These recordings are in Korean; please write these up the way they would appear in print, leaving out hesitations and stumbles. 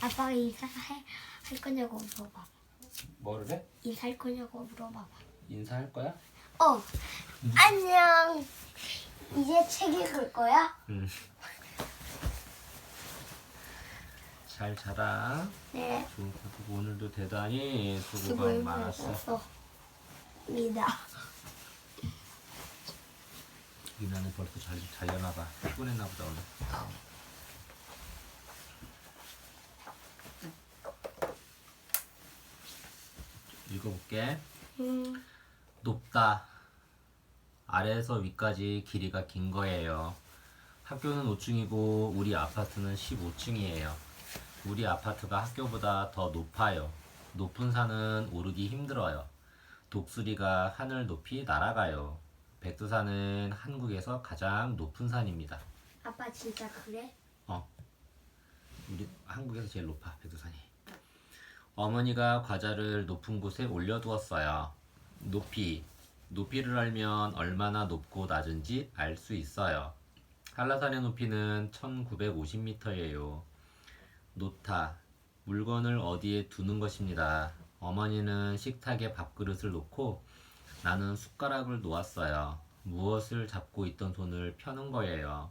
아빠가 인사할 거냐고 물어봐. 뭐를 해? 인사할 거냐고 물어봐봐. 인사할 거야? 안녕. 이제 책 읽을 거야? 응. 잘 자라. 네. 오늘도 대단히 수고가 많았어. 미다. 미나는 벌써 잘려나 봐. 피곤했나 보다 오늘. 읽어볼게. 높다. 아래에서 위까지 길이가 긴 거예요. 학교는 5층이고 우리 아파트는 15층이에요. 우리 아파트가 학교보다 더 높아요. 높은 산은 오르기 힘들어요. 독수리가 하늘 높이 날아가요. 백두산은 한국에서 가장 높은 산입니다. 아빠 진짜 그래? 우리 한국에서 제일 높아, 백두산이. 어머니가 과자를 높은 곳에 올려두었어요. 높이를 알면 얼마나 높고 낮은지 알 수 있어요. 한라산의 높이는 1950m예요. 놓다, 물건을 어디에 두는 것입니다. 어머니는 식탁에 밥그릇을 놓고 나는 숟가락을 놓았어요. 무엇을 잡고 있던 손을 펴는 거예요.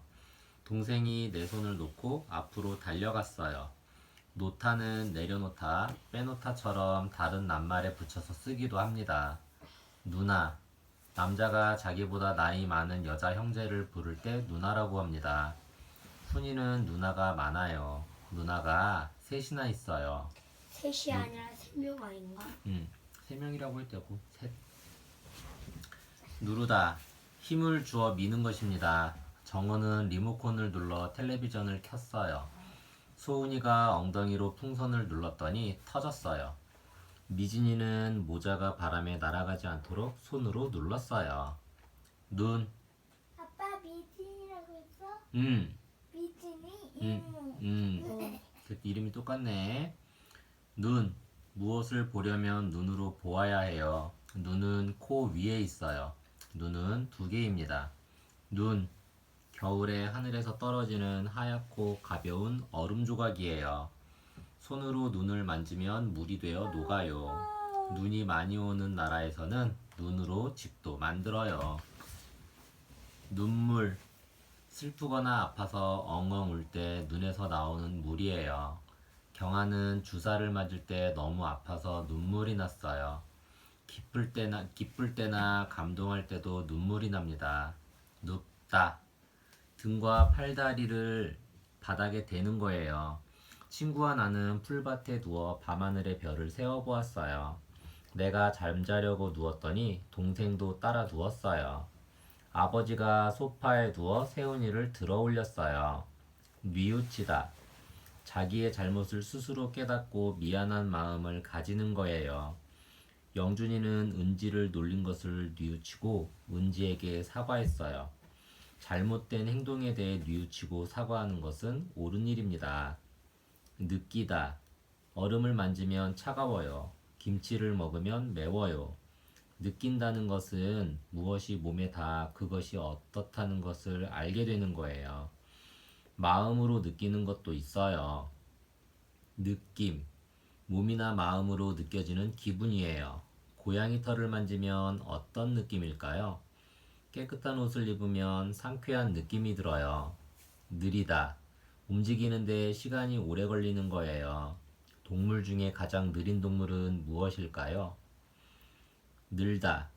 동생이 내 손을 놓고 앞으로 달려갔어요. 놓다는 내려놓다, 빼놓다처럼 다른 낱말에 붙여서 쓰기도 합니다. 누나, 남자가 자기보다 나이 많은 여자 형제를 부를 때 누나라고 합니다. 훈이는 누나가 많아요. 누나가 셋이나 있어요. 셋이 아니라 3명 아닌가? 3명이라고 할 때고 셋. 누르다, 힘을 주어 미는 것입니다. 정원은 리모컨을 눌러 텔레비전을 켰어요. 소은이가 엉덩이로 풍선을 눌렀더니 터졌어요. 미진이는 모자가 바람에 날아가지 않도록 손으로 눌렀어요. 눈. 아빠 미진이라고 했어? 미진이? 그 이름이 똑같네. 눈. 무엇을 보려면 눈으로 보아야 해요. 눈은 코 위에 있어요. 눈은 2개입니다. 눈. 겨울에 하늘에서 떨어지는 하얗고 가벼운 얼음 조각이에요. 손으로 눈을 만지면 물이 되어 녹아요. 눈이 많이 오는 나라에서는 눈으로 집도 만들어요. 눈물. 슬프거나 아파서 엉엉 울 때 눈에서 나오는 물이에요. 경아는 주사를 맞을 때 너무 아파서 눈물이 났어요. 기쁠 때나 감동할 때도 눈물이 납니다. 눕다. 등과 팔다리를 바닥에 대는 거예요. 친구와 나는 풀밭에 누워 밤하늘의 별을 세어보았어요. 내가 잠자려고 누웠더니 동생도 따라 누웠어요. 아버지가 소파에 누워 세훈이를 들어 올렸어요. 뉘우치다. 자기의 잘못을 스스로 깨닫고 미안한 마음을 가지는 거예요. 영준이는 은지를 놀린 것을 뉘우치고 은지에게 사과했어요. 잘못된 행동에 대해 뉘우치고 사과하는 것은 옳은 일입니다. 느끼다. 얼음을 만지면 차가워요. 김치를 먹으면 매워요. 느낀다는 것은 무엇이 몸에 닿아 그것이 어떻다는 것을 알게 되는 거예요. 마음으로 느끼는 것도 있어요. 느낌. 몸이나 마음으로 느껴지는 기분이에요. 고양이 털을 만지면 어떤 느낌일까요? 깨끗한 옷을 입으면 상쾌한 느낌이 들어요. 느리다. 움직이는데 시간이 오래 걸리는 거예요. 동물 중에 가장 느린 동물은 무엇일까요? 늘다.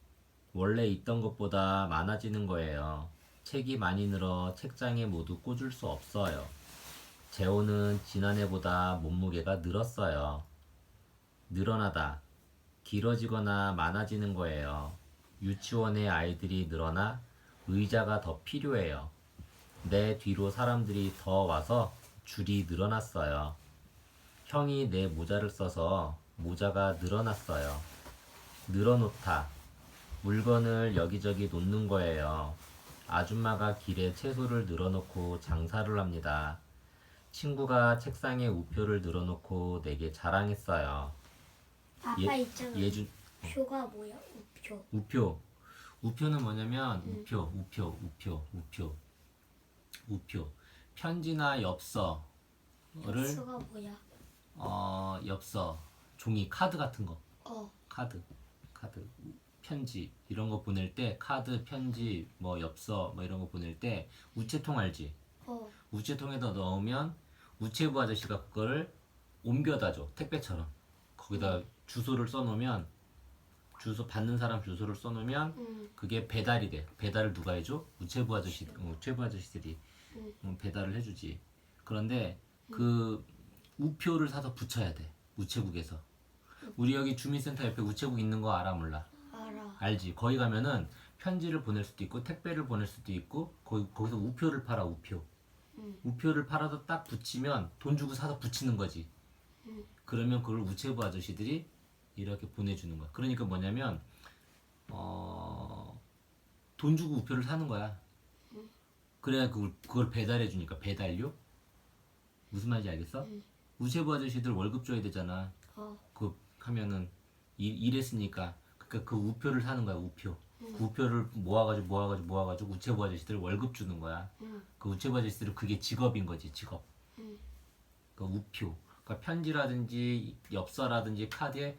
원래 있던 것보다 많아지는 거예요. 책이 많이 늘어 책장에 모두 꽂을 수 없어요. 재호는 지난해보다 몸무게가 늘었어요. 늘어나다. 길어지거나 많아지는 거예요. 유치원에 아이들이 늘어나 의자가 더 필요해요. 내 뒤로 사람들이 더 와서 줄이 늘어났어요. 형이 내 모자를 써서 모자가 늘어났어요. 늘어놓다. 물건을 여기저기 놓는 거예요. 아줌마가 길에 채소를 늘어놓고 장사를 합니다. 친구가 책상에 우표를 늘어놓고 내게 자랑했어요. 아빠 있잖아. 표가 뭐야? 우표. 우표는 뭐냐면 우표. 편지나 엽서를 엽서가 뭐야? 엽서, 종이, 카드 같은 거. 어. 카드, 편지 이런 거 보낼 때 카드, 편지, 뭐 엽서 뭐 이런 거 보낼 때 우체통 알지? 어. 우체통에다 넣으면 우체부 아저씨가 그거를 옮겨다 줘. 택배처럼. 거기다 주소를 써놓으면 주소 받는 사람 주소를 써놓으면 그게 배달이 돼. 배달을 누가 해줘? 우체부 아저씨들이 배달을 해주지. 그런데 그 우표를 사서 붙여야 돼. 우체국에서. 우리 여기 주민센터 옆에 우체국 있는 거 알아 몰라? 알아. 알지. 거기 가면은 편지를 보낼 수도 있고 택배를 보낼 수도 있고 거기서 우표를 팔아. 우표를 팔아서 딱 붙이면 돈 주고 사서 붙이는 거지. 그러면 그걸 우체부 아저씨들이 이렇게 보내주는 거야. 그러니까 뭐냐면 돈 주고 우표를 사는 거야. 그래야 그걸 배달해 주니까. 배달료? 무슨 말인지 알겠어? 우체부 아저씨들 월급 줘야 되잖아. 그 하면은 일했으니까. 그러니까 그 우표를 사는 거야. 우표를 모아가지고 우체부 아저씨들 월급 주는 거야. 그 우체부 아저씨들은 그게 직업인 거지. 직업. 그 우표. 그러니까 편지라든지 엽서라든지 카드에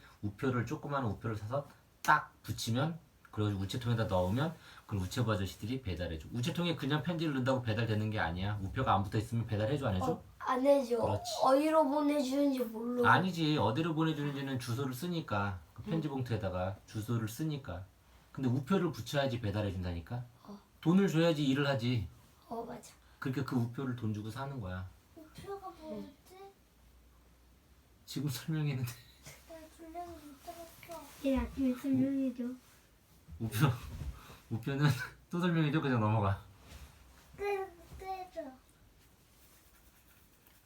조그마한 우표를 사서 딱 붙이면, 그리고 우체통에다 넣으면 그걸 우체부 아저씨들이 배달해줘. 우체통에 그냥 편지를 넣는다고 배달되는 게 아니야. 우표가 안 붙어있으면 배달해줘 안 해줘? 안 해줘. 그렇지. 어디로 보내주는지 몰라. 아니지. 어디로 보내주는지는 주소를 쓰니까. 그 편지 봉투에다가 주소를 쓰니까. 근데 우표를 붙여야지 배달해준다니까. 돈을 줘야지 일을 하지. 맞아. 그러니까 그 우표를 돈 주고 사는 거야. 우표가 뭐였지? 지금 설명했는데. 나 분명히 못 들었어. 얘 아침에 설명해줘. 우표는 또 설명해줘. 그냥 넘어가. 떼줘.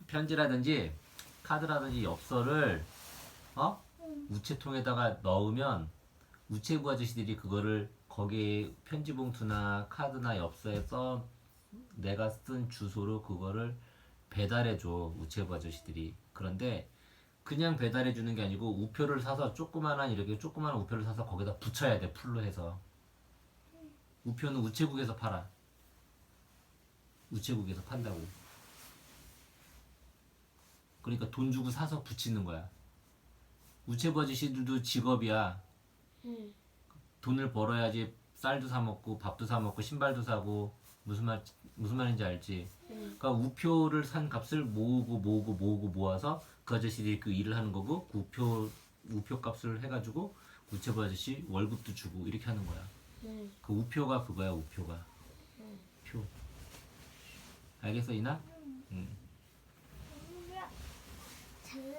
편지라든지 카드라든지 엽서를 우체통에다가 넣으면 우체부 아저씨들이 그거를 거기 편지 봉투나 카드나 엽서에 써 내가 쓴 주소로 그거를 배달해줘. 우체부 아저씨들이. 그런데 그냥 배달해주는 게 아니고 우표를 사서 조그마한 우표를 사서 거기다 붙여야 돼. 풀로 해서. 우표는 우체국에서 팔아. 우체국에서 판다고. 그러니까 돈 주고 사서 붙이는 거야. 우체부 아저씨들도 직업이야. 돈을 벌어야지 쌀도 사 먹고 밥도 사 먹고 신발도 사고. 무슨 말인지 알지? 그러니까 우표를 산 값을 모아서 그 아저씨들이 그 일을 하는 거고, 그 우표 값을 해가지고 우체부 아저씨 월급도 주고 이렇게 하는 거야. 그 우표가 그거야. 우표가. 표. 알겠어 이나? 잘래.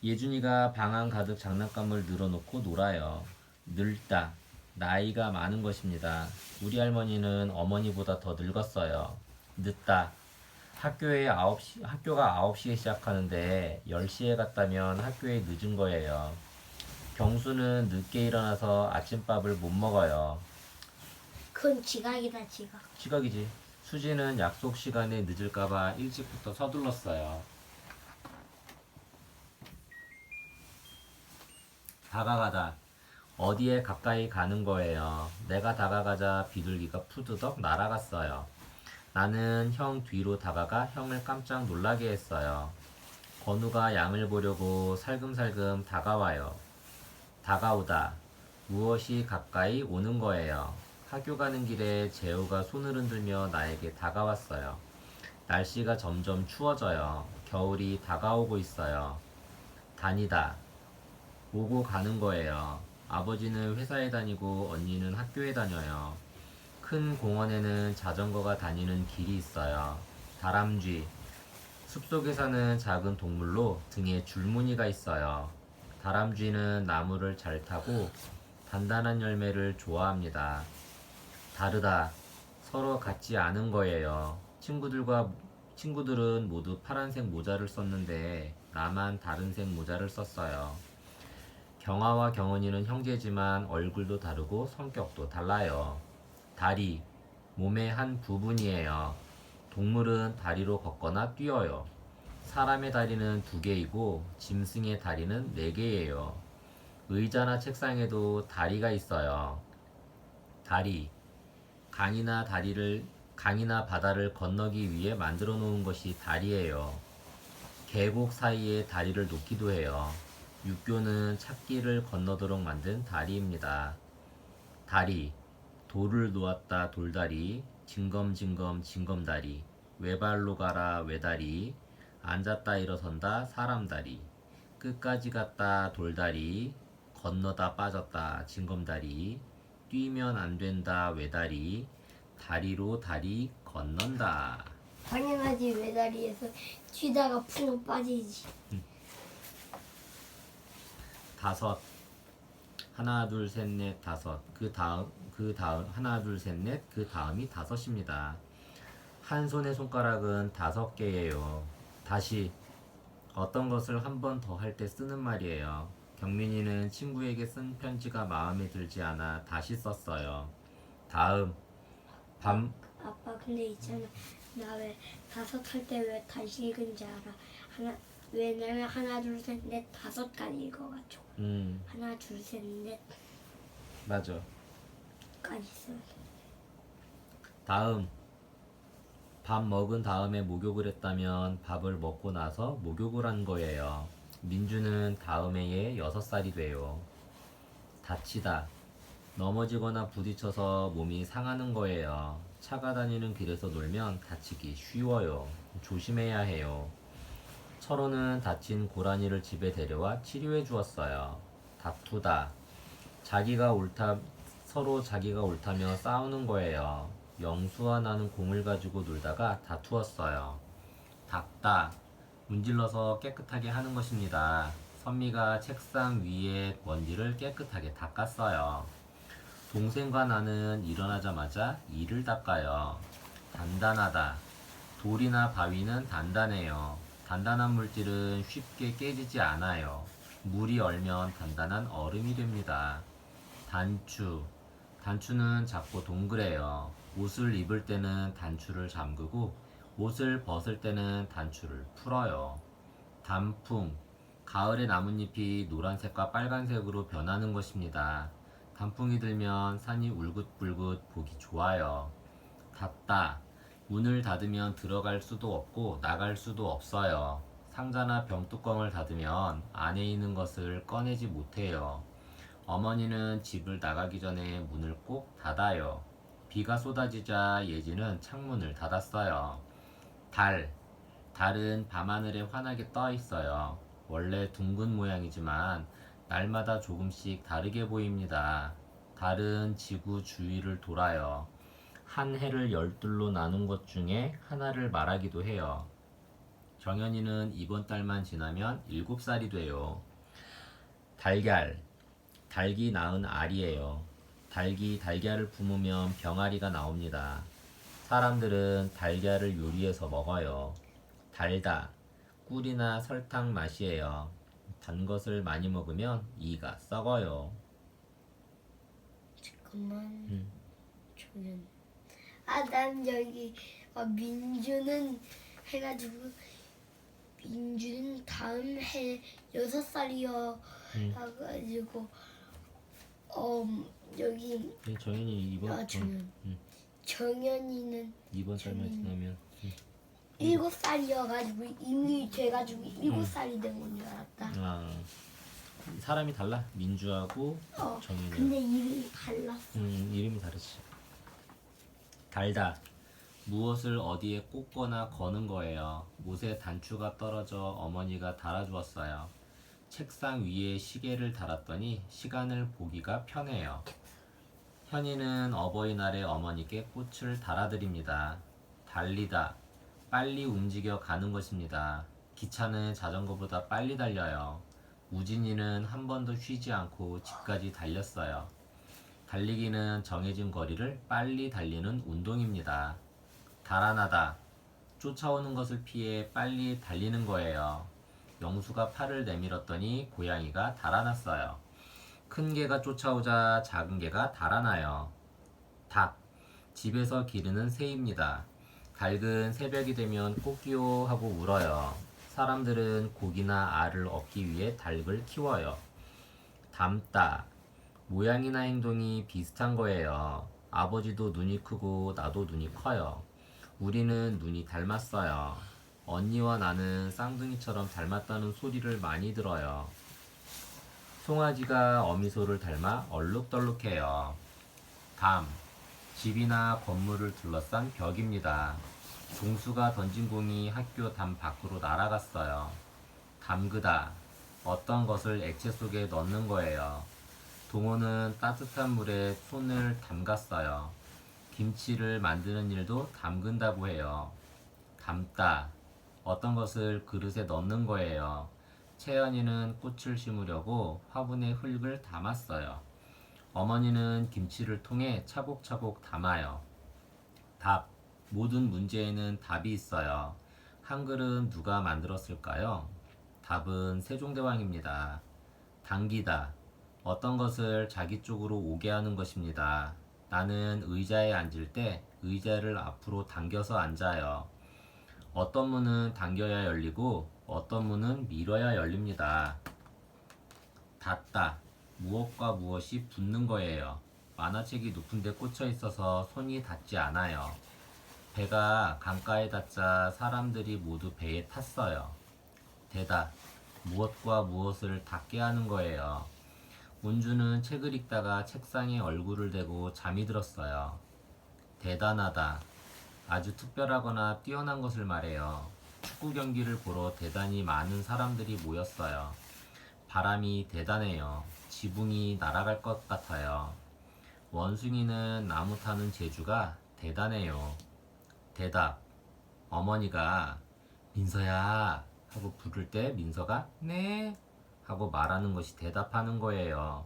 예준이가 방 안 가득 장난감을 늘어놓고 놀아요. 늙다. 나이가 많은 것입니다. 우리 할머니는 어머니보다 더 늙었어요. 늦다. 학교가 9시에 시작하는데 10시에 갔다면 학교에 늦은 거예요. 경수는 늦게 일어나서 아침밥을 못 먹어요. 그건 지각이다, 지각. 지각이지. 수지는 약속 시간에 늦을까봐 일찍부터 서둘렀어요. 다가가다. 어디에 가까이 가는 거예요. 내가 다가가자 비둘기가 푸드덕 날아갔어요. 나는 형 뒤로 다가가 형을 깜짝 놀라게 했어요. 건우가 양을 보려고 살금살금 다가와요. 다가오다. 무엇이 가까이 오는 거예요. 학교 가는 길에 재우가 손을 흔들며 나에게 다가왔어요. 날씨가 점점 추워져요. 겨울이 다가오고 있어요. 다니다. 오고 가는 거예요. 아버지는 회사에 다니고 언니는 학교에 다녀요. 큰 공원에는 자전거가 다니는 길이 있어요. 다람쥐. 숲속에 사는 작은 동물로 등에 줄무늬가 있어요. 다람쥐는 나무를 잘 타고 단단한 열매를 좋아합니다. 다르다. 서로 같지 않은 거예요. 친구들은 모두 파란색 모자를 썼는데 나만 다른 색 모자를 썼어요. 경아와 경은이는 형제지만 얼굴도 다르고 성격도 달라요. 다리, 몸의 한 부분이에요. 동물은 다리로 걷거나 뛰어요. 사람의 다리는 2개이고 짐승의 다리는 4개예요. 의자나 책상에도 다리가 있어요. 다리, 강이나 바다를 건너기 위해 만들어 놓은 것이 다리예요. 계곡 사이에 다리를 놓기도 해요. 육교는 찾기를 건너도록 만든 다리입니다. 다리, 돌을 놓았다 돌다리, 징검징검 징검다리, 외발로 가라 외다리, 앉았다 일어선다 사람다리, 끝까지 갔다 돌다리, 건너다 빠졌다 징검다리, 뛰면 안 된다 외다리, 다리로 다리 건넌다. 당연하지. 외다리에서 쥐다가 푹 빠지지. 다섯, 하나 둘 셋 넷 다섯, 그 다음 하나 둘 셋 넷, 그 다음이 다섯입니다. 한 손의 손가락은 5개예요. 다시 어떤 것을 한 번 더 할 때 쓰는 말이에요. 경민이는 친구에게 쓴 편지가 마음에 들지 않아 다시 썼어요. 다음, 밤, 아빠 근데 있잖아. 나 왜 5 할 때 왜 다시 읽은지 알아? 왜냐면 하나 둘 셋 넷 5까지 읽어가지고 하나 둘 셋 넷까지 맞아. 써야 돼. 다음, 밥 먹은 다음에 목욕을 했다면 밥을 먹고 나서 목욕을 한 거예요. 민주는 다음 해에 6살이 돼요. 다치다, 넘어지거나 부딪혀서 몸이 상하는 거예요. 차가 다니는 길에서 놀면 다치기 쉬워요. 조심해야 해요. 철호는 다친 고라니를 집에 데려와 치료해 주었어요. 다투다, 서로 자기가 옳다며 싸우는 거예요. 영수와 나는 공을 가지고 놀다가 다투었어요. 닦다, 문질러서 깨끗하게 하는 것입니다. 선미가 책상 위에 먼지를 깨끗하게 닦았어요. 동생과 나는 일어나자마자 이를 닦아요. 단단하다, 돌이나 바위는 단단해요. 단단한 물질은 쉽게 깨지지 않아요. 물이 얼면 단단한 얼음이 됩니다. 단추는 작고 동그래요. 옷을 입을 때는 단추를 잠그고 옷을 벗을 때는 단추를 풀어요. 단풍, 가을의 나뭇잎이 노란색과 빨간색으로 변하는 것입니다. 단풍이 들면 산이 울긋불긋 보기 좋아요. 닫다, 문을 닫으면 들어갈 수도 없고 나갈 수도 없어요. 상자나 병뚜껑을 닫으면 안에 있는 것을 꺼내지 못해요. 어머니는 집을 나가기 전에 문을 꼭 닫아요. 비가 쏟아지자 예지는 창문을 닫았어요. 달은 밤하늘에 환하게 떠 있어요. 원래 둥근 모양이지만 날마다 조금씩 다르게 보입니다. 달은 지구 주위를 돌아요. 한 해를 12로 나눈 것 중에 하나를 말하기도 해요. 정연이는 이번 달만 지나면 7살이 돼요. 닭이 낳은 알이에요. 닭이 달걀을 품으면 병아리가 나옵니다. 사람들은 달걀을 요리해서 먹어요. 달다, 꿀이나 설탕 맛이에요. 단 것을 많이 먹으면 이가 썩어요. 잠깐만. 조연. 난 여기 민주는 해가지고 민주는 다음 해 6살이요. 해가지고 여기 정연이 이번 정연이는 이번 달만 지나면 7살이어가지고 이미 돼가지고 7살이 된 건 줄 알았다. 사람이 달라. 민주하고 정연이. 근데 이름이 달랐어. 이름이 다르지. 달다, 무엇을 어디에 꽂거나 거는 거예요. 못에 단추가 떨어져 어머니가 달아주었어요. 책상 위에 시계를 달았더니 시간을 보기가 편해요. 현이는 어버이날에 어머니께 꽃을 달아드립니다. 달리다, 빨리 움직여 가는 것입니다. 기차는 자전거보다 빨리 달려요. 우진이는 한 번도 쉬지 않고 집까지 달렸어요. 달리기는 정해진 거리를 빨리 달리는 운동입니다. 달아나다, 쫓아오는 것을 피해 빨리 달리는 거예요. 영수가 팔을 내밀었더니 고양이가 달아났어요. 큰 개가 쫓아오자 작은 개가 달아나요. 닭, 집에서 기르는 새입니다. 닭은 새벽이 되면 꼬끼요 하고 울어요. 사람들은 고기나 알을 얻기 위해 닭을 키워요. 닮다, 모양이나 행동이 비슷한 거예요. 아버지도 눈이 크고 나도 눈이 커요. 우리는 눈이 닮았어요. 언니와 나는 쌍둥이처럼 닮았다는 소리를 많이 들어요. 송아지가 어미소를 닮아 얼룩덜룩해요. 담, 집이나 건물을 둘러싼 벽입니다. 종수가 던진 공이 학교 담 밖으로 날아갔어요. 담그다, 어떤 것을 액체 속에 넣는 거예요. 동호는 따뜻한 물에 손을 담갔어요. 김치를 만드는 일도 담근다고 해요. 담다, 어떤 것을 그릇에 넣는 거예요. 채연이는 꽃을 심으려고 화분에 흙을 담았어요. 어머니는 김치를 통에 차곡차곡 담아요. 답, 모든 문제에는 답이 있어요. 한글은 누가 만들었을까요? 답은 세종대왕입니다. 당기다, 어떤 것을 자기 쪽으로 오게 하는 것입니다. 나는 의자에 앉을 때 의자를 앞으로 당겨서 앉아요. 어떤 문은 당겨야 열리고 어떤 문은 밀어야 열립니다. 닿다, 무엇과 무엇이 붙는 거예요. 만화책이 높은 데 꽂혀 있어서 손이 닿지 않아요. 배가 강가에 닿자 사람들이 모두 배에 탔어요. 대다, 무엇과 무엇을 닿게 하는 거예요. 운주는 책을 읽다가 책상에 얼굴을 대고 잠이 들었어요. 대단하다, 아주 특별하거나 뛰어난 것을 말해요. 축구 경기를 보러 대단히 많은 사람들이 모였어요. 바람이 대단해요. 지붕이 날아갈 것 같아요. 원숭이는 나무 타는 재주가 대단해요. 대답, 어머니가 민서야 하고 부를 때 민서가 네 하고 말하는 것이 대답하는 거예요.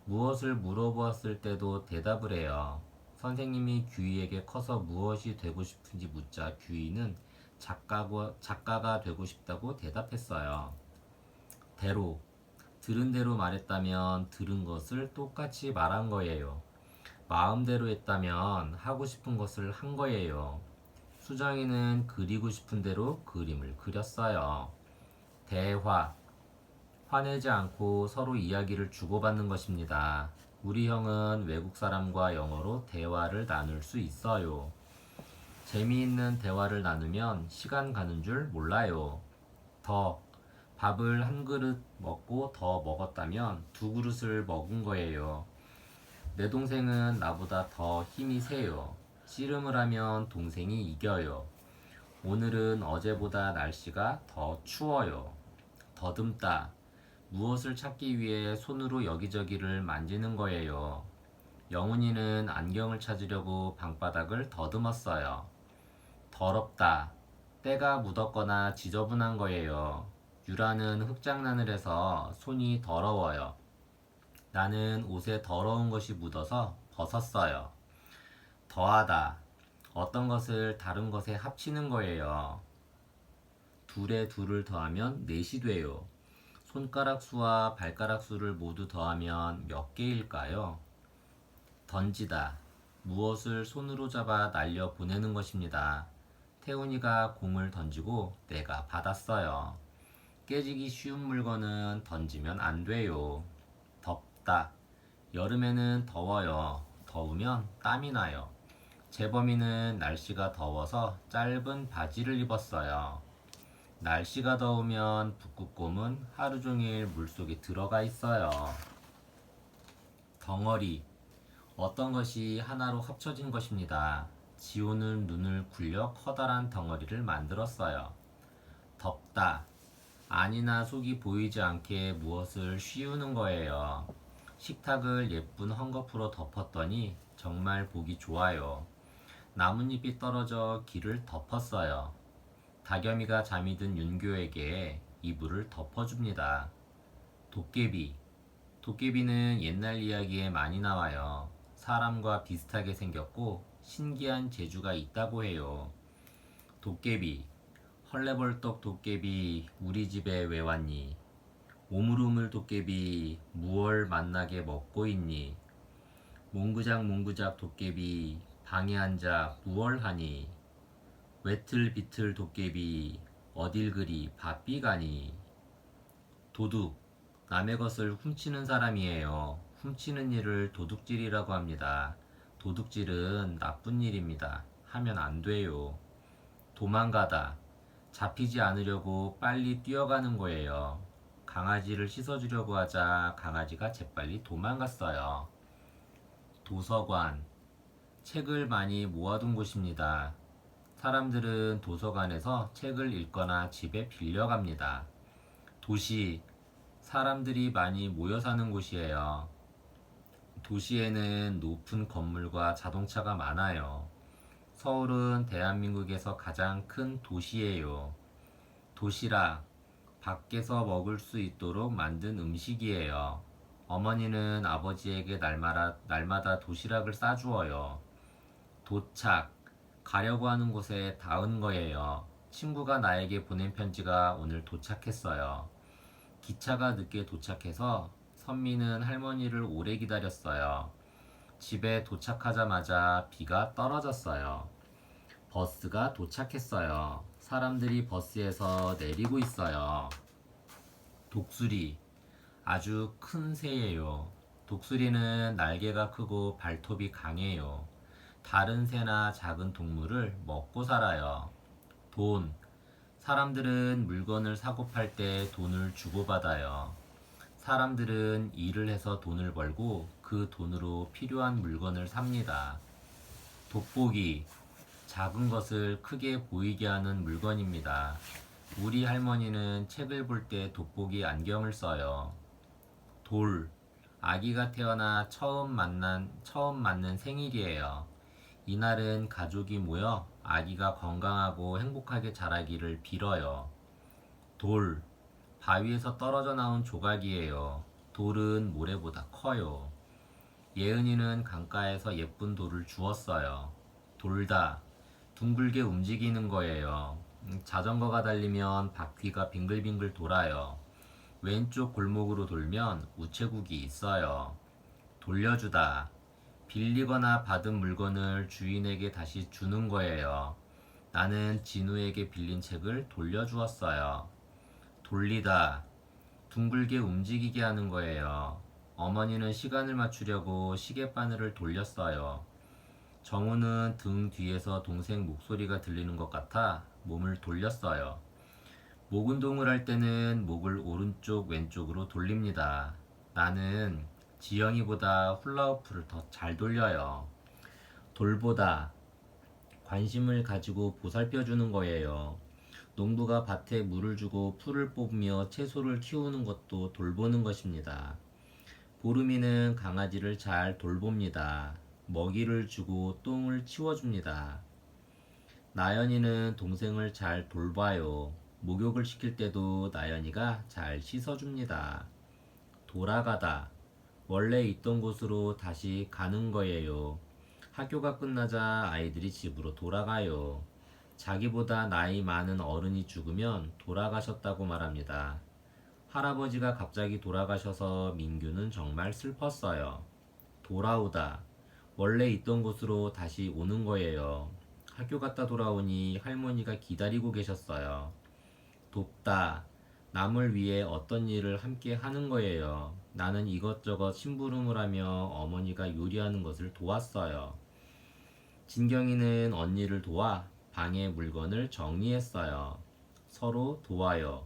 무엇을 물어보았을 때도 대답을 해요. 선생님이 규희에게 커서 무엇이 되고 싶은지 묻자 규희는 작가가 되고 싶다고 대답했어요. 대로, 들은 대로 말했다면 들은 것을 똑같이 말한 거예요. 마음대로 했다면 하고 싶은 것을 한 거예요. 수정이는 그리고 싶은 대로 그림을 그렸어요. 대화, 화내지 않고 서로 이야기를 주고받는 것입니다. 우리 형은 외국 사람과 영어로 대화를 나눌 수 있어요. 재미있는 대화를 나누면 시간 가는 줄 몰라요. 더, 밥을 한 그릇 먹고 더 먹었다면 두 그릇을 먹은 거예요. 내 동생은 나보다 더 힘이 세요. 씨름을 하면 동생이 이겨요. 오늘은 어제보다 날씨가 더 추워요. 더듬다, 무엇을 찾기 위해 손으로 여기저기를 만지는 거예요. 영훈이는 안경을 찾으려고 방바닥을 더듬었어요. 더럽다, 때가 묻었거나 지저분한 거예요. 유라는 흙장난을 해서 손이 더러워요. 나는 옷에 더러운 것이 묻어서 벗었어요. 더하다, 어떤 것을 다른 것에 합치는 거예요. 둘에 둘을 더하면 넷이 돼요. 손가락 수와 발가락 수를 모두 더하면 몇 개일까요? 던지다, 무엇을 손으로 잡아 날려 보내는 것입니다. 태훈이가 공을 던지고 내가 받았어요. 깨지기 쉬운 물건은 던지면 안 돼요. 덥다, 여름에는 더워요. 더우면 땀이 나요. 재범이는 날씨가 더워서 짧은 바지를 입었어요. 날씨가 더우면 북극곰은 하루 종일 물속에 들어가 있어요. 덩어리, 어떤 것이 하나로 합쳐진 것입니다. 지호는 눈을 굴려 커다란 덩어리를 만들었어요. 덮다, 안이나 속이 보이지 않게 무엇을 씌우는 거예요. 식탁을 예쁜 헝겊으로 덮었더니 정말 보기 좋아요. 나뭇잎이 떨어져 길을 덮었어요. 다겸이가 잠이 든 윤교에게 이불을 덮어줍니다. 도깨비, 도깨비는 옛날 이야기에 많이 나와요. 사람과 비슷하게 생겼고 신기한 재주가 있다고 해요. 도깨비, 헐레벌떡 도깨비 우리 집에 왜 왔니? 오물오물 도깨비 무얼 만나게 먹고 있니? 몽구작 도깨비 방에 앉아 무얼 하니? 외틀비틀 도깨비 어딜 그리 바삐 가니? 도둑, 남의 것을 훔치는 사람이에요. 훔치는 일을 도둑질이라고 합니다. 도둑질은 나쁜 일입니다. 하면 안 돼요. 도망가다, 잡히지 않으려고 빨리 뛰어가는 거예요. 강아지를 씻어주려고 하자 강아지가 재빨리 도망갔어요. 도서관, 책을 많이 모아둔 곳입니다. 사람들은 도서관에서 책을 읽거나 집에 빌려갑니다. 도시, 사람들이 많이 모여 사는 곳이에요. 도시에는 높은 건물과 자동차가 많아요. 서울은 대한민국에서 가장 큰 도시예요. 도시락, 밖에서 먹을 수 있도록 만든 음식이에요. 어머니는 아버지에게 날마다 도시락을 싸주어요. 도착, 가려고 하는 곳에 닿은 거예요. 친구가 나에게 보낸 편지가 오늘 도착했어요. 기차가 늦게 도착해서 선미는 할머니를 오래 기다렸어요. 집에 도착하자마자 비가 떨어졌어요. 버스가 도착했어요. 사람들이 버스에서 내리고 있어요. 독수리, 아주 큰 새예요. 독수리는 날개가 크고 발톱이 강해요. 다른 새나 작은 동물을 먹고 살아요. 돈, 사람들은 물건을 사고 팔 때 돈을 주고받아요. 사람들은 일을 해서 돈을 벌고 그 돈으로 필요한 물건을 삽니다. 돋보기, 작은 것을 크게 보이게 하는 물건입니다. 우리 할머니는 책을 볼 때 돋보기 안경을 써요. 돌, 아기가 태어나 처음 맞는 생일이에요. 이날은 가족이 모여 아기가 건강하고 행복하게 자라기를 빌어요. 돌, 바위에서 떨어져 나온 조각이에요. 돌은 모래보다 커요. 예은이는 강가에서 예쁜 돌을 주웠어요. 돌다, 둥글게 움직이는 거예요. 자전거가 달리면 바퀴가 빙글빙글 돌아요. 왼쪽 골목으로 돌면 우체국이 있어요. 돌려주다, 빌리거나 받은 물건을 주인에게 다시 주는 거예요. 나는 진우에게 빌린 책을 돌려주었어요. 돌리다, 둥글게 움직이게 하는 거예요. 어머니는 시간을 맞추려고 시계바늘을 돌렸어요. 정우는 등 뒤에서 동생 목소리가 들리는 것 같아 몸을 돌렸어요. 목 운동을 할 때는 목을 오른쪽 왼쪽으로 돌립니다. 나는 지영이보다 훌라후프를 더 잘 돌려요. 돌보다, 관심을 가지고 보살펴주는 거예요. 농부가 밭에 물을 주고 풀을 뽑으며 채소를 키우는 것도 돌보는 것입니다. 보름이는 강아지를 잘 돌봅니다. 먹이를 주고 똥을 치워줍니다. 나연이는 동생을 잘 돌봐요. 목욕을 시킬 때도 나연이가 잘 씻어줍니다. 돌아가다, 원래 있던 곳으로 다시 가는 거예요. 학교가 끝나자 아이들이 집으로 돌아가요. 자기보다 나이 많은 어른이 죽으면 돌아가셨다고 말합니다. 할아버지가 갑자기 돌아가셔서 민규는 정말 슬펐어요. 돌아오다, 원래 있던 곳으로 다시 오는 거예요. 학교 갔다 돌아오니 할머니가 기다리고 계셨어요. 돕다, 남을 위해 어떤 일을 함께 하는 거예요. 나는 이것저것 심부름을 하며 어머니가 요리하는 것을 도왔어요. 진경이는 언니를 도와 방의 물건을 정리했어요. 서로 도와요.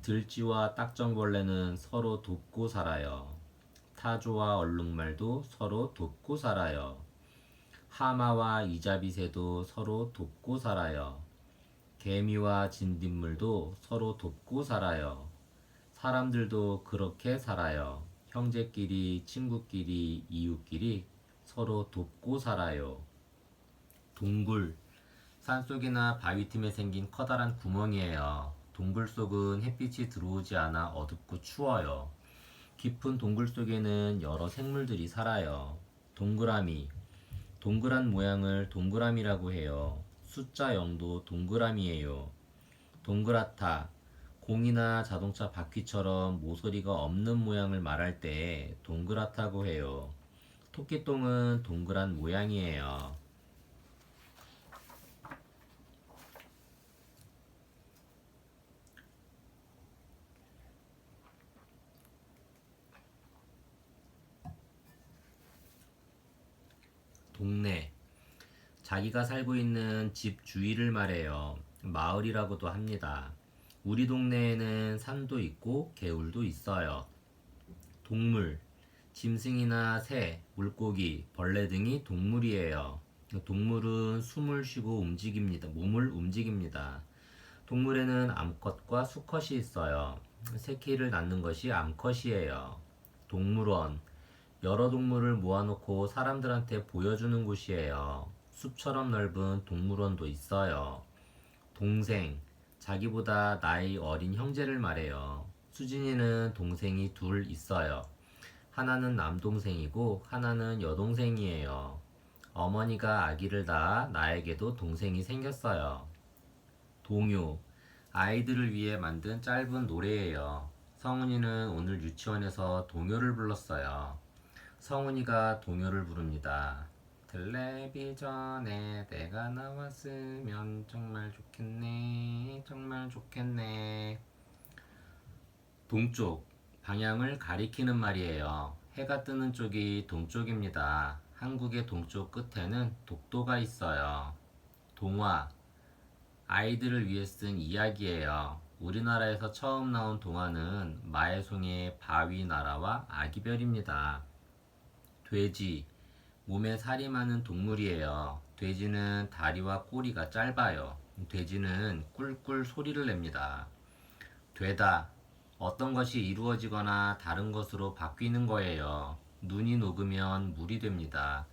들쥐와 딱정벌레는 서로 돕고 살아요. 타조와 얼룩말도 서로 돕고 살아요. 하마와 이자비새도 서로 돕고 살아요. 개미와 진딧물도 서로 돕고 살아요. 사람들도 그렇게 살아요. 형제끼리, 친구끼리, 이웃끼리 서로 돕고 살아요. 동굴, 산속이나 바위 틈에 생긴 커다란 구멍이에요. 동굴 속은 햇빛이 들어오지 않아 어둡고 추워요. 깊은 동굴 속에는 여러 생물들이 살아요. 동그라미, 동그란 모양을 동그라미라고 해요. 숫자 0도 동그라미예요. 동그랗다, 공이나 자동차 바퀴처럼 모서리가 없는 모양을 말할 때 동그랗다고 해요. 토끼똥은 동그란 모양이에요. 동네, 자기가 살고 있는 집 주위를 말해요. 마을이라고도 합니다. 우리 동네에는 산도 있고 개울도 있어요. 동물, 짐승이나 새, 물고기, 벌레 등이 동물이에요. 동물은 숨을 쉬고 움직입니다. 몸을 움직입니다. 동물에는 암컷과 수컷이 있어요. 새끼를 낳는 것이 암컷이에요. 동물원, 여러 동물을 모아놓고 사람들한테 보여주는 곳이에요. 숲처럼 넓은 동물원도 있어요. 동생, 자기보다 나이 어린 형제를 말해요. 수진이는 동생이 둘 있어요. 하나는 남동생이고 하나는 여동생이에요. 어머니가 아기를 낳아 나에게도 동생이 생겼어요. 동요, 아이들을 위해 만든 짧은 노래예요. 성훈이는 오늘 유치원에서 동요를 불렀어요. 성훈이가 동요를 부릅니다. 텔레비전에 내가 나왔으면 정말 좋겠네, 정말 좋겠네. 동쪽, 방향을 가리키는 말이에요. 해가 뜨는 쪽이 동쪽입니다. 한국의 동쪽 끝에는 독도가 있어요. 동화, 아이들을 위해 쓴 이야기예요. 우리나라에서 처음 나온 동화는 마해송의 바위나라와 아기별입니다. 돼지, 몸에 살이 많은 동물이에요. 돼지는 다리와 꼬리가 짧아요. 돼지는 꿀꿀 소리를 냅니다. 되다, 어떤 것이 이루어지거나 다른 것으로 바뀌는 거예요. 눈이 녹으면 물이 됩니다.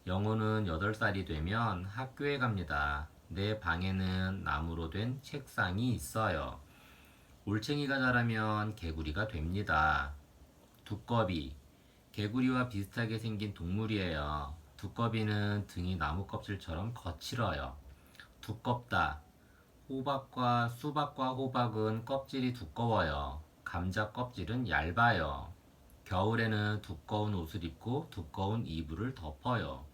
영호는 8살이 되면 학교에 갑니다. 내 방에는 나무로 된 책상이 있어요. 올챙이가 자라면 개구리가 됩니다. 두꺼비, 개구리와 비슷하게 생긴 동물이에요. 두꺼비는 등이 나무 껍질처럼 거칠어요. 두껍다, 수박과 호박은 껍질이 두꺼워요. 감자 껍질은 얇아요. 겨울에는 두꺼운 옷을 입고 두꺼운 이불을 덮어요.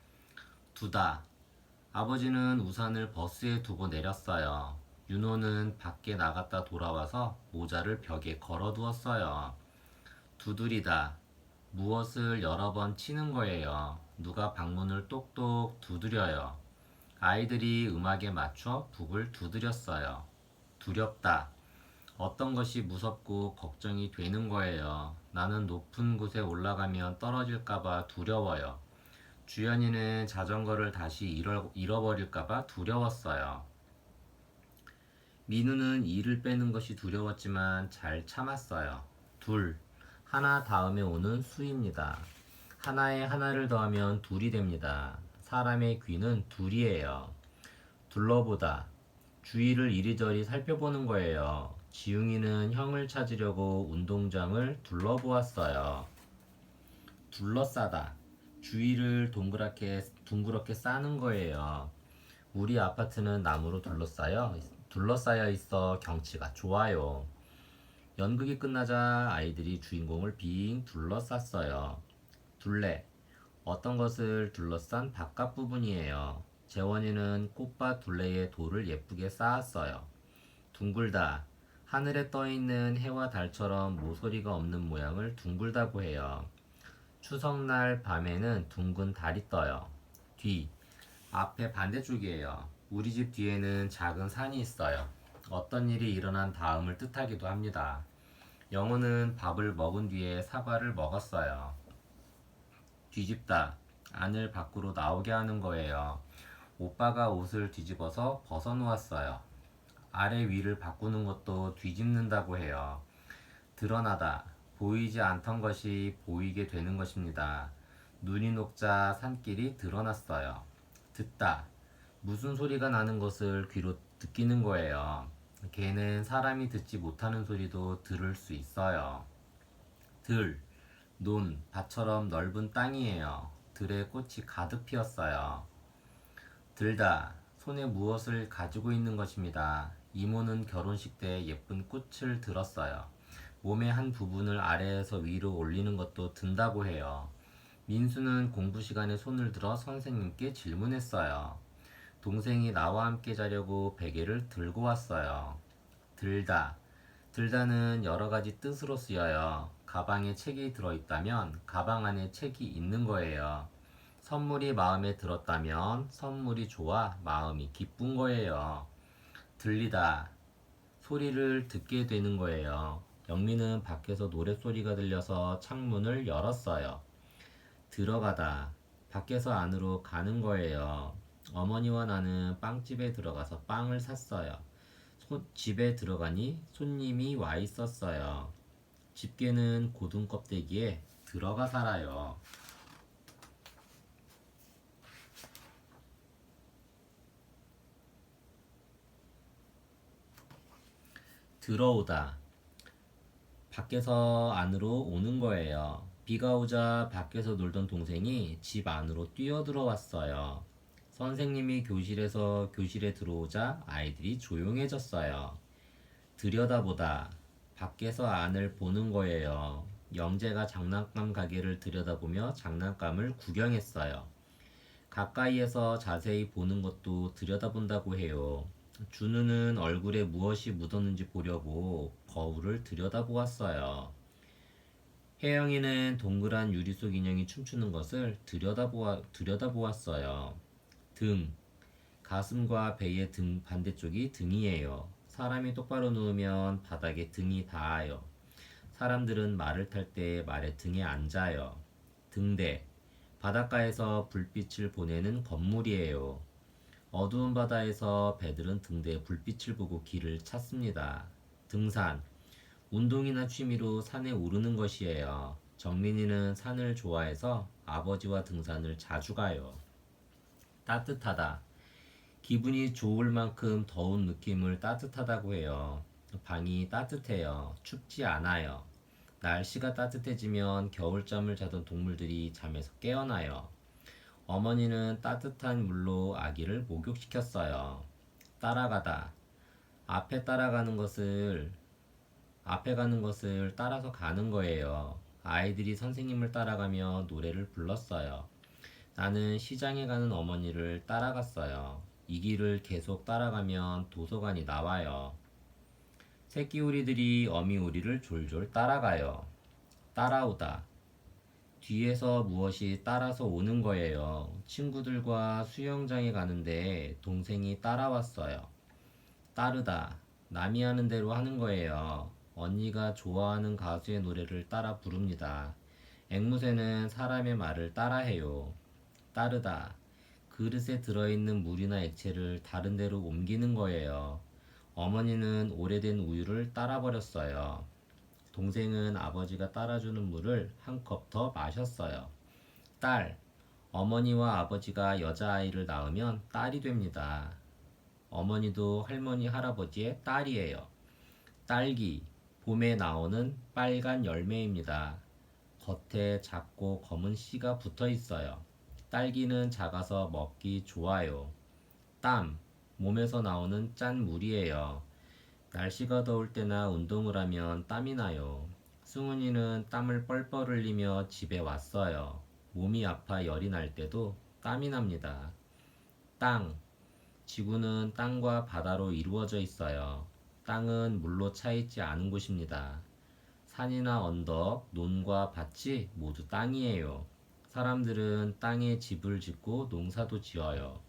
두다, 아버지는 우산을 버스에 두고 내렸어요. 윤호는 밖에 나갔다 돌아와서 모자를 벽에 걸어두었어요. 두드리다, 무엇을 여러 번 치는 거예요. 누가 방문을 똑똑 두드려요. 아이들이 음악에 맞춰 북을 두드렸어요. 두렵다, 어떤 것이 무섭고 걱정이 되는 거예요. 나는 높은 곳에 올라가면 떨어질까봐 두려워요. 주연이는 자전거를 다시 잃어버릴까봐 두려웠어요. 민우는 이를 빼는 것이 두려웠지만 잘 참았어요. 둘, 하나 다음에 오는 수입니다. 하나에 하나를 더하면 둘이 됩니다. 사람의 귀는 둘이에요. 둘러보다, 주위를 이리저리 살펴보는 거예요. 지웅이는 형을 찾으려고 운동장을 둘러보았어요. 둘러싸다, 주위를 둥그렇게 싸는 거예요. 우리 아파트는 나무로 둘러싸여 있어 경치가 좋아요. 연극이 끝나자 아이들이 주인공을 빙 둘러쌌어요. 둘레, 어떤 것을 둘러싼 바깥 부분이에요. 재원이는 꽃밭 둘레에 돌을 예쁘게 쌓았어요. 둥글다, 하늘에 떠있는 해와 달처럼 모서리가 없는 모양을 둥글다고 해요. 추석날 밤에는 둥근 달이 떠요. 뒤, 앞에 반대쪽이에요. 우리 집 뒤에는 작은 산이 있어요. 어떤 일이 일어난 다음을 뜻하기도 합니다. 영호는 밥을 먹은 뒤에 사과를 먹었어요. 뒤집다, 안을 밖으로 나오게 하는 거예요. 오빠가 옷을 뒤집어서 벗어놓았어요. 아래 위를 바꾸는 것도 뒤집는다고 해요. 드러나다, 보이지 않던 것이 보이게 되는 것입니다. 눈이 녹자 산길이 드러났어요. 듣다, 무슨 소리가 나는 것을 귀로 느끼는 거예요. 개는 사람이 듣지 못하는 소리도 들을 수 있어요. 들, 밭처럼 넓은 땅이에요. 들에 꽃이 가득 피었어요. 들다, 손에 무엇을 가지고 있는 것입니다. 이모는 결혼식 때 예쁜 꽃을 들었어요. 몸의 한 부분을 아래에서 위로 올리는 것도 든다고 해요. 민수는 공부 시간에 손을 들어 선생님께 질문했어요. 동생이 나와 함께 자려고 베개를 들고 왔어요. 들다는 여러 가지 뜻으로 쓰여요. 가방에 책이 들어있다면 가방 안에 책이 있는 거예요. 선물이 마음에 들었다면 선물이 좋아 마음이 기쁜 거예요. 들리다. 소리를 듣게 되는 거예요. 영미는 밖에서 노랫소리가 들려서 창문을 열었어요. 들어가다. 밖에서 안으로 가는 거예요. 어머니와 나는 빵집에 들어가서 빵을 샀어요. 집에 들어가니 손님이 와 있었어요. 집게는 고등 껍데기에 들어가 살아요. 들어오다. 밖에서 안으로 오는 거예요. 비가 오자 밖에서 놀던 동생이 집 안으로 뛰어들어왔어요. 선생님이 교실에서 교실에 들어오자 아이들이 조용해졌어요. 들여다보다. 밖에서 안을 보는 거예요. 영재가 장난감 가게를 들여다보며 장난감을 구경했어요. 가까이에서 자세히 보는 것도 들여다본다고 해요. 준우는 얼굴에 무엇이 묻었는지 보려고 거울을 들여다보았어요. 혜영이는 동그란 유리 속 인형이 춤추는 것을 들여다보았어요. 등, 가슴과 배의 등 반대쪽이 등이에요. 사람이 똑바로 누우면 바닥에 등이 닿아요. 사람들은 말을 탈 때 말의 등에 앉아요. 등대, 바닷가에서 불빛을 보내는 건물이에요. 어두운 바다에서 배들은 등대에 불빛을 보고 길을 찾습니다. 등산, 운동이나 취미로 산에 오르는 것이에요. 정민이는 산을 좋아해서 아버지와 등산을 자주 가요. 따뜻하다. 기분이 좋을 만큼 더운 느낌을 따뜻하다고 해요. 방이 따뜻해요. 춥지 않아요. 날씨가 따뜻해지면 겨울잠을 자던 동물들이 잠에서 깨어나요. 어머니는 따뜻한 물로 아기를 목욕시켰어요. 따라가다. 앞에 따라가는 것을 앞에 가는 것을 따라서 가는 거예요. 아이들이 선생님을 따라가며 노래를 불렀어요. 나는 시장에 가는 어머니를 따라갔어요. 이 길을 계속 따라가면 도서관이 나와요. 새끼오리들이 어미오리를 졸졸 따라가요. 따라오다. 뒤에서 무엇이 따라서 오는 거예요. 친구들과 수영장에 가는데 동생이 따라왔어요. 따르다. 남이 하는 대로 하는 거예요. 언니가 좋아하는 가수의 노래를 따라 부릅니다. 앵무새는 사람의 말을 따라해요. 따르다. 그릇에 들어있는 물이나 액체를 다른 데로 옮기는 거예요. 어머니는 오래된 우유를 따라 버렸어요. 동생은 아버지가 따라주는 물을 한 컵 더 마셨어요. 딸. 어머니와 아버지가 여자아이를 낳으면 딸이 됩니다. 어머니도 할머니, 할아버지의 딸이에요. 딸기. 봄에 나오는 빨간 열매입니다. 겉에 작고 검은 씨가 붙어 있어요. 딸기는 작아서 먹기 좋아요. 땀. 몸에서 나오는 짠 물이에요. 날씨가 더울 때나 운동을 하면 땀이 나요. 승훈이는 땀을 뻘뻘 흘리며 집에 왔어요. 몸이 아파 열이 날 때도 땀이 납니다. 땅. 지구는 땅과 바다로 이루어져 있어요. 땅은 물로 차 있지 않은 곳입니다. 산이나 언덕, 논과 밭이 모두 땅이에요. 사람들은 땅에 집을 짓고 농사도 지어요.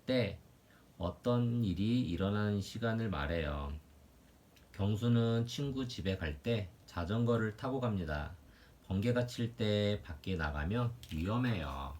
때. 어떤 일이 일어나는 시간을 말해요. 경수는 친구 집에 갈 때 자전거를 타고 갑니다. 번개가 칠 때 밖에 나가면 위험해요.